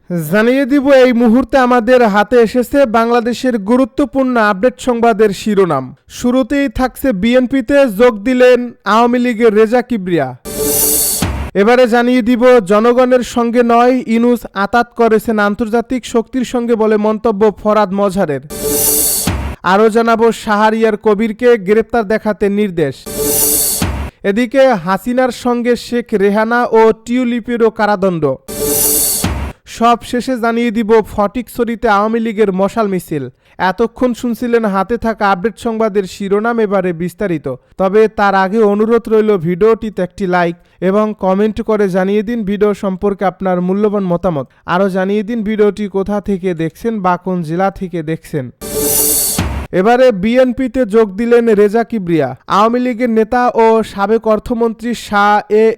জানিয়ে দিব এই মুহূর্তে আমাদের হাতে এসেছে বাংলাদেশের গুরুত্বপূর্ণ আপডেট সংবাদের শিরোনাম। শুরুতেই থাকছে বিএনপিতে যোগ দিলেন আওয়ামী লীগের রেজা কিবরিয়া। এবারে জানিয়ে দিব জনগণের সঙ্গে নয়, ইউনূস আতাত করেছেন আন্তর্জাতিক শক্তির সঙ্গে বলে মন্তব্য ফরহাদ মজহারের। আরও জানাবো শাহরিয়ার কবিরকে গ্রেপ্তার দেখাতে নির্দেশ। এদিকে হাসিনার সঙ্গে শেখ রেহানা ও টিউলিপেরও কারাদণ্ড। সব শেষে জানিয়ে দিব ফটিকছড়িতে আওয়ামী লীগের মশাল মিছিল। এতক্ষণ শুনছিলেন হাতে থাকা আপডেট সংবাদের শিরোনাম, এবারে বিস্তারিত। তবে তার আগে অনুরোধ রইল ভিডিওটিতে একটি লাইক এবং কমেন্ট করে জানিয়ে দিন ভিডিও সম্পর্কে আপনার মূল্যবান মতামত। আরও জানিয়ে দিন ভিডিওটি কোথা থেকে দেখছেন বা কোন জেলা থেকে দেখছেন। এবারে বিএনপিতে যোগ দিলেন রেজা কিবরিয়া। আওয়ামী লীগের নেতা ও সাবেক অর্থমন্ত্রী শাহ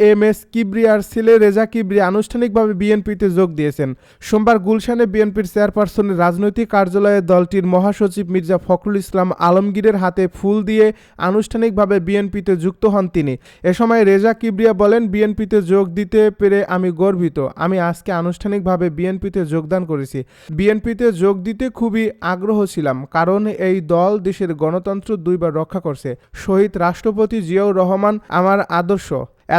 এম এস কিবরিয়ার ছেলে রেজা কিবরিয়া আনুষ্ঠানিকভাবে বিএনপিতে যোগ দিয়েছেন। সোমবার গুলশানে বিএনপির চেয়ারপারসনের রাজনৈতিক কার্যালয়ে দলটির মহাসচিব মির্জা ফখরুল ইসলাম আলমগীরের হাতে ফুল দিয়ে আনুষ্ঠানিকভাবে বিএনপিতে যুক্ত হন তিনি। এ সময় রেজা কিবরিয়া বলেন, বিএনপিতে যোগ দিতে পেরে আমি গর্বিত। আমি আজকে আনুষ্ঠানিকভাবে বিএনপিতে যোগদান করেছি। বিএনপিতে যোগ দিতে খুবই আগ্রহ ছিলাম, কারণ এই দল দেশের গণতন্ত্র দুইবার রক্ষা করছে। শহীদ রাষ্ট্রপতি জিয়াউর রহমান আমার আদর্শ।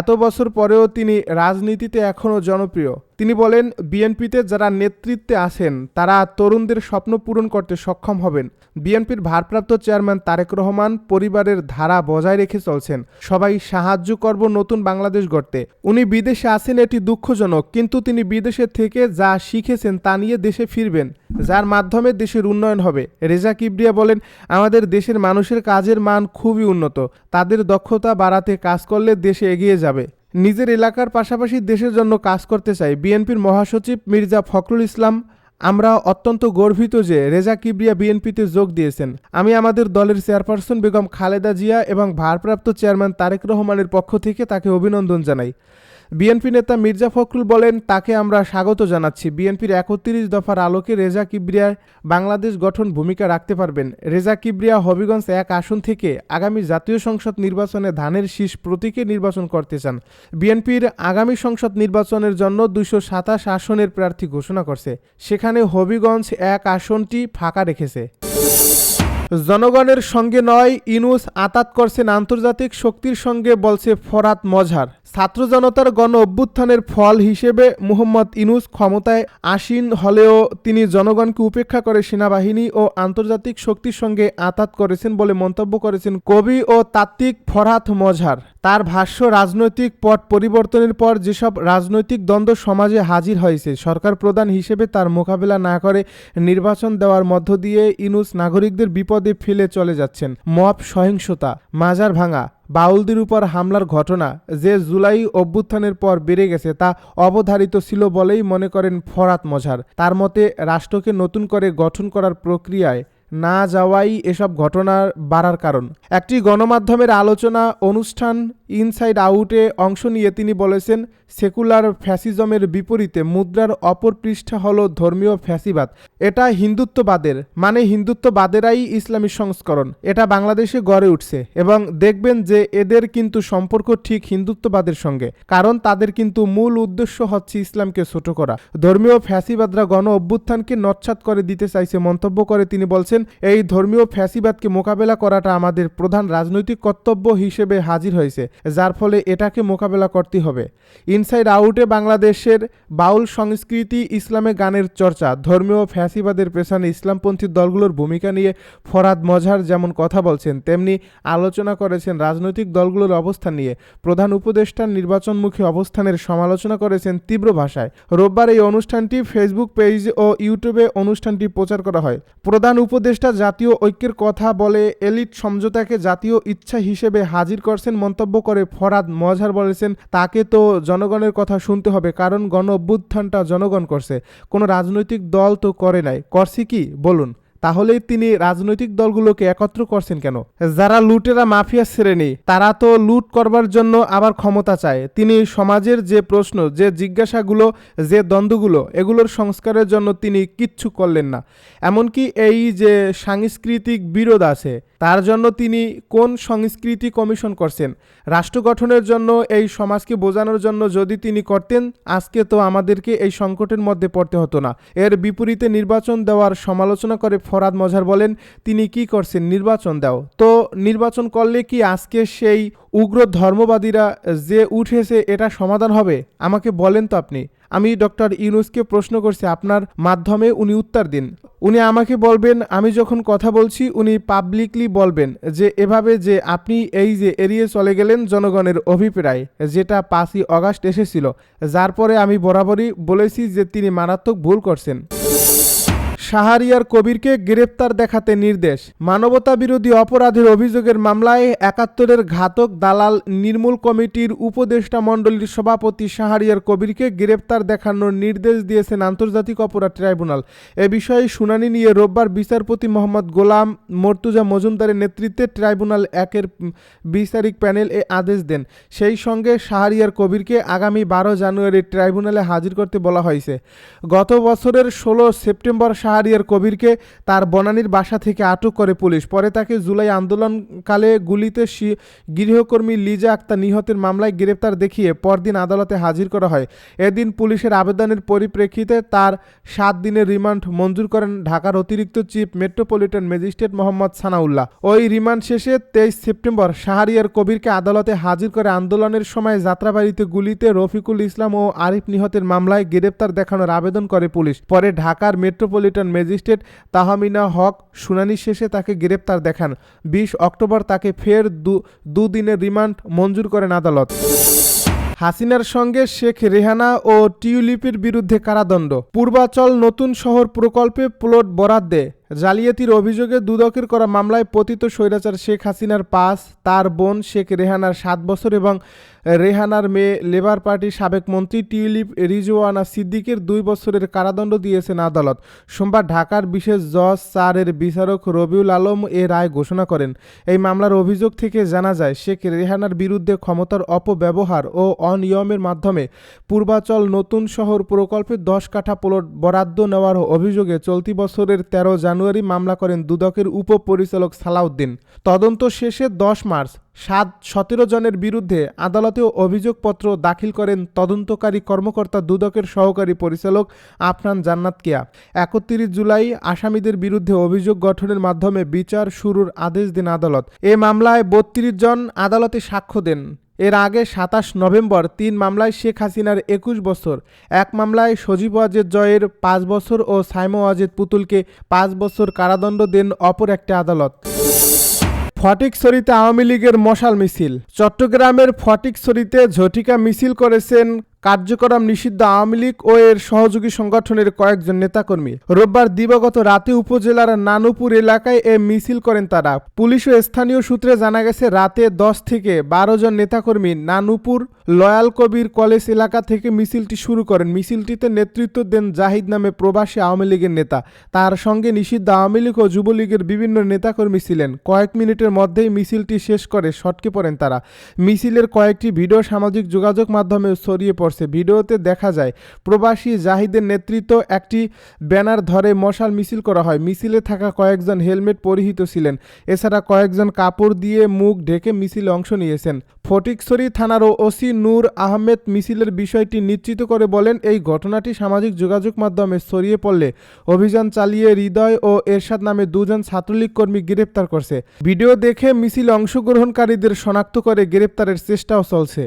এত বছর পরেও তিনি রাজনীতিতে এখনও জনপ্রিয়। তিনি বলেন, বিএনপিতে যারা নেতৃত্বে আছেন তারা তরুণদের স্বপ্ন পূরণ করতে সক্ষম হবেন। বিএনপির ভারপ্রাপ্ত চেয়ারম্যান তারেক রহমান পরিবারের ধারা বজায় রেখে চলছেন। সবাই সাহায্য করব নতুন বাংলাদেশ গড়তে। উনি বিদেশে আছেন, এটি দুঃখজনক, কিন্তু তিনি বিদেশে থেকে যা শিখেছেন তা নিয়ে দেশে ফিরবেন, যার মাধ্যমে দেশের উন্নয়ন হবে। রেজা কিবরিয়া বলেন, আমাদের দেশের মানুষের কাজের মান খুবই উন্নত। তাদের দক্ষতা বাড়াতে কাজ করলে দেশে এগিয়ে যাবে। নিজের এলাকার পাশাপাশি দেশের জন্য কাজ করতে চাই। বিএনপির মহাসচিব মির্জা ফখরুল ইসলাম, আমরা অত্যন্ত গর্বিত যে রেজা কিবরিয়া বিএনপিতে যোগ দিয়েছেন। আমি আমাদের দলের চেয়ারপারসন বেগম খালেদা জিয়া এবং ভারপ্রাপ্ত চেয়ারম্যান তারেক রহমানের পক্ষ থেকে তাকে অভিনন্দন জানাই। বিএনপি নেতা মির্জা ফখরুল বলেন, তাকে আমরা স্বাগত জানাচ্ছি। বিএনপির ৩১ দফার আলোকে রেজা কিবরিয়া বাংলাদেশ গঠন ভূমিকা রাখতে পারবেন। রেজা কিবরিয়া হবিগঞ্জ ১ আসন থেকে আগামী জাতীয় সংসদ নির্বাচনে ধানের শীষ প্রতীকে নির্বাচন করতে চান। বিএনপির আগামী সংসদ নির্বাচনের জন্য ২২৭ আসনের প্রার্থী ঘোষণা করছে। সেখানে হবিগঞ্জ ১ আসনটি ফাঁকা রেখেছে। জনগণের সঙ্গে নয়, ইউনূস আতাত করছেন আন্তর্জাতিক শক্তির সঙ্গে বলছে ফরহাদ মজহার। ছাত্র জনতার গণ অভ্যুত্থানের ফল হিসেবে মোহাম্মদ ইউনূস ক্ষমতায় আসীন হলেও তিনি জনগণকে উপেক্ষা করে সেনাবাহিনী ও আন্তর্জাতিক শক্তির সঙ্গে আতাত করেছেন বলে মন্তব্য করেছেন কবি ও তাত্ত্বিক ফরহাদ মজহার। তার ভাষ্য, রাজনৈতিক পট পরিবর্তনের পর যেসব রাজনৈতিক দ্বন্দ্ব সমাজে হাজির হয়েছে, সরকার প্রধান হিসেবে তার মোকাবেলা না করে নির্বাচন দেওয়ার মধ্য দিয়ে ইউনূস নাগরিকদের বিপদে ফেলে চলে যাচ্ছেন। মব সহিংসতা, মাজার ভাঙা, বাউলদের উপর হামলার ঘটনা যে জুলাই অভ্যুত্থানের পর বেড়ে গেছে তা অবধারিত ছিল বলেই মনে করেন ফরহাদ মজহার। তার মতে, রাষ্ট্রকে নতুন করে গঠন করার প্রক্রিয়ায় না যাওয়াই এসব ঘটনার বাড়ার কারণ। একটি গণমাধ্যমের আলোচনা অনুষ্ঠান ইনসাইড আউটে অংশ নিয়ে তিনি বলেছেন, সেকুলার ফ্যাসিজমের বিপরীতে মুদ্রার অপর পৃষ্ঠা হলো ধর্মীয় ফ্যাসিবাদ। এটা হিন্দুত্ববাদের, মানে হিন্দুত্ববাদেরাই ইসলামী সংস্করণ। এটা বাংলাদেশে গড়ে উঠছে এবং দেখবেন যে এদের কিন্তু সম্পর্ক ঠিক হিন্দুত্ববাদের সঙ্গে, কারণ তাদের কিন্তু মূল উদ্দেশ্য হচ্ছে ইসলামকে ছোট করা। ধর্মীয় ফ্যাসিবাদরা গণ অভ্যুত্থানকে নৎসাৎ করে দিতে চাইছে মন্তব্য করে তিনি বলছেন, এই ধর্মীয় ফ্যাসিবাদকে মোকাবেলা করাটা আমাদের প্রধান রাজনৈতিক কর্তব্য হিসেবে হাজির হয়েছে, যার ফলে এটাকে মোকাবেলা করতে হবে। ইনসাইড আউটে বাংলাদেশের বাউল সংস্কৃতি, ইসলামে গানের চর্চা, ধর্মীয় ফ্যাসিবাদের পেছনে ইসলামপন্থী দলগুলোর ভূমিকা নিয়ে ফরহাদ মজহার যেমন কথা বলছেন, তেমনি আলোচনা করেছেন রাজনৈতিক দলগুলোর অবস্থান নিয়ে। প্রধান উপদেষ্টার নির্বাচনমুখী অবস্থানের সমালোচনা করেছেন তীব্র ভাষায়। রোববার এই অনুষ্ঠানটি ফেসবুক পেজ ও ইউটিউবে অনুষ্ঠানটি প্রচার করা হয়। প্রধান উপদেষ্টা জাতীয় ঐক্যের কথা বলে এলিট সমঝোতাকে জাতীয় ইচ্ছা হিসেবে হাজির করছেন মন্তব্য করে ফরহাদ মজহার বলেছেন, তাকে তো জনগণের কথা শুনতে হবে, কারণ গণ অভ্যুত্থানটা জনগণ করছে, কোনো রাজনৈতিক দল তো করে নাই। করছে কি বলুন? তাহলেই তিনি রাজনৈতিক দলগুলোকে একত্র করছেন কেন? যারা লুটেরা মাফিয়া শ্রেণী তারা তো লুট করবার জন্য আবার ক্ষমতা চায়। তিনি সমাজের যে প্রশ্ন, যে জিজ্ঞাসাগুলো, যে দ্বন্দ্বগুলো, এগুলোর সংস্কারের জন্য তিনি কিচ্ছু করলেন না। এমনকি এই যে সাংস্কৃতিক বিরোধ আছে তার জন্য তিনি কোন সংস্কৃতি কমিশন করছেন? রাষ্ট্র গঠনের জন্য, এই সমাজকে বোঝানোর জন্য যদি তিনি করতেন, আজকে তো আমাদেরকে এই সংকটের মধ্যে পড়তে হতো না। এর বিপরীতে নির্বাচন দেওয়ার সমালোচনা করে ফরহাদ মজহার বলেন, তিনি কি করছেন? নির্বাচন দাও। তো নির্বাচন করলে কি আজকে সেই উগ্র ধর্মবাদীরা যে উঠেছে এটা সমাধান হবে? আমাকে বলেন তো আপনি। আমি ডক্টর ইউনূসকে প্রশ্ন করছি, আপনার মাধ্যমে উনি উত্তর দিন। উনি আমাকে বলবেন, আমি যখন কথা বলছি উনি পাবলিকলি বলবেন যে এভাবে যে আপনি এই যে এড়িয়ে চলে গেলেন জনগণের অভিপ্রায়, যেটা 5ই আগস্ট এসেছিল, যার পরে আমি বরাবরই বলেছি যে তিনি মারাত্মক ভুল করছেন। শাহরিয়ার কবিরকে গ্রেপ্তার দেখাতে নির্দেশ। মানবতা বিরোধী অপরাধের অভিযোগের মামলায় 71-এর ঘাতক দালাল নির্মূল কমিটির উপদেষ্টা মণ্ডলীর সভাপতি শাহরিয়ার কবিরকে গ্রেপ্তার দেখানোর নির্দেশ দিয়েছেন আন্তর্জাতিক অপরাধ ট্রাইব্যুনাল। এ বিষয়ে শুনানি নিয়ে রোববার বিচারপতি মোহাম্মদ গোলাম মর্তুজা মজুমদারের নেতৃত্বে ট্রাইব্যুনাল 1-এর বিচারিক প্যানেল এ আদেশ দেন। সেই সঙ্গে শাহরিয়ার কবিরকে আগামী 12 জানুয়ারি ট্রাইব্যুনালে হাজির করতে বলা হয়েছে। গত বছরের 16 সেপ্টেম্বর শাহরিয়ার কবিরকে তার বনানীর বাসা থেকে আটক করে পুলিশ। পরে তাকে জুলাই আন্দোলনকালে গুলিতে গৃহকর্মী লিজা আক্তার নিহতের মামলায় গ্রেপ্তার দেখিয়ে পরদিন আদালতে হাজির করা হয়। এদিন পুলিশের আবেদনের পরিপ্রেক্ষিতে তার 7 দিনের রিমান্ড মঞ্জুর করেন ঢাকার অতিরিক্ত chief metropolitan magistrate Mohammad Sanaullah. ওই রিমান্ড শেষে 23 সেপ্টেম্বর শাহরিয়ার কবিরকে আদালতে হাজির করে আন্দোলনের সময় যাত্রাবাড়িতে গুলিতে রফিকুল ইসলাম ও আরিফ নিহতের মামলায় গ্রেপ্তার দেখানোর আবেদন করে পুলিশ। পরে ঢাকার মেট্রোপলিটন ম্যাজিস্ট্রেট তাহমিনা হক শুনানি শেষে তাকে গ্রেপ্তার দেখান। 20 অক্টোবর তাকে ফের 2 দিনের রিমান্ড মঞ্জুর করেন আদালত। হাসিনার সঙ্গে শেখ রেহানা ও টিউলিপের বিরুদ্ধে কারাদণ্ড। পূর্বাচল নতুন শহর প্রকল্পে প্লট বরাদ্দে জালিয়াতির অভিযোগে দুদকের করা মামলায় পতিত স্বৈরাচার শেখ হাসিনার 5, তার বোন শেখ রেহানার 7 বছর এবং রেহানার মেয়ে লেবার পার্টির সাবেক মন্ত্রী টিউলিপ রিজওয়ানা সিদ্দিকের 2 বছরের কারাদণ্ড দিয়েছেন আদালত। সোমবার ঢাকার বিশেষ জজ 4-এর বিচারক রবিউল আলম এ রায় ঘোষণা করেন। এই মামলার অভিযোগ থেকে জানা যায়, শেখ রেহানার বিরুদ্ধে ক্ষমতার অপব্যবহার ও অনিয়মের মাধ্যমে পূর্বাচল নতুন শহর প্রকল্পে 10 কাঠা প্লট বরাদ্দ নেওয়ার অভিযোগে চলতি বছরের 13 জানুয়ারি মামলা করেন দুদকের উপপরিচালক সালাউদ্দিন। তদন্ত শেষে 10 মার্চ 17 জনের বিরুদ্ধে আদালতে অভিযোগপত্র দাখিল করেন তদন্তকারী কর্মকর্তা দুদকের সহকারী পরিচালক আফনান জান্নাত কিয়া। 31 জুলাই আসামিদের বিরুদ্ধে অভিযোগ গঠনের মাধ্যমে বিচার শুরুর আদেশ দেন আদালত। এ মামলায় 32 জন আদালতে সাক্ষ্য দেন। এর আগে 27 নভেম্বর 3 মামলায় শেখ হাসিনার 21 বছর, 1 মামলায় সজীব ওয়াজেদ জয়ের 5 বছর ও সাইমা ওয়াজেদ পুতুলকে 5 বছর কারাদণ্ড দেন অপর একটি আদালত। ফটিকছড়িতে আওয়ামী লীগের মশাল মিছিল। চট্টগ্রামের ফটিকছড়িতে ঝটিকা মিছিল করেছেন কার্যক্রম নিষিদ্ধ আওয়ামী লীগ ও এর সহযোগী সংগঠনের কয়েকজন নেতাকর্মী। রোববার দিবাগত রাতে উপজেলার নানুপুর এলাকায় এ মিছিল করেন তারা। পুলিশ ও স্থানীয় সূত্রে জানা গেছে, রাতে 10 থেকে 12 জন নেতাকর্মী নানুপুর লয়াল কবির কলেজ এলাকা থেকে মিছিলটি শুরু করেন। মিছিলটিতে নেতৃত্ব দেন জাহিদ নামে প্রবাসী আওয়ামী লীগের নেতা। তার সঙ্গে নিষিদ্ধ আওয়ামী লীগ ও যুবলীগের বিভিন্ন নেতাকর্মী ছিলেন। কয়েক মিনিটের মধ্যেই মিছিলটি শেষ করে সটকে পড়েন তারা। মিছিলের কয়েকটি ভিডিও সামাজিক যোগাযোগ মাধ্যমে ছড়িয়ে পড়ে। ভিডিওতে দেখা যায় প্রবাসী জাহিদের নেতৃত্ব একটি ব্যানার ধরে মশাল মিছিল করা হয়। মিছিলে থাকা কয়েকজন হেলমেট পরিহিত ছিলেন। এছাড়া কয়েকজন কাপড় দিয়ে মুখ ঢেকে মিছিলে অংশ নিয়েছেন। ফটিকছড়ি থানার ওসি নূর আহমেদ মিছিলের বিষয়টি নিশ্চিত করে বলেন, এই ঘটনাটি সামাজিক যোগাযোগ মাধ্যমে ছড়িয়ে পড়লে অভিযান চালিয়ে হৃদয় ও এরশাদ নামে 2 জন ছাত্রলীগ কর্মী গ্রেপ্তার করছে। ভিডিও দেখে মিছিলে অংশগ্রহণকারীদের শনাক্ত করে গ্রেপ্তারের চেষ্টাও চলছে।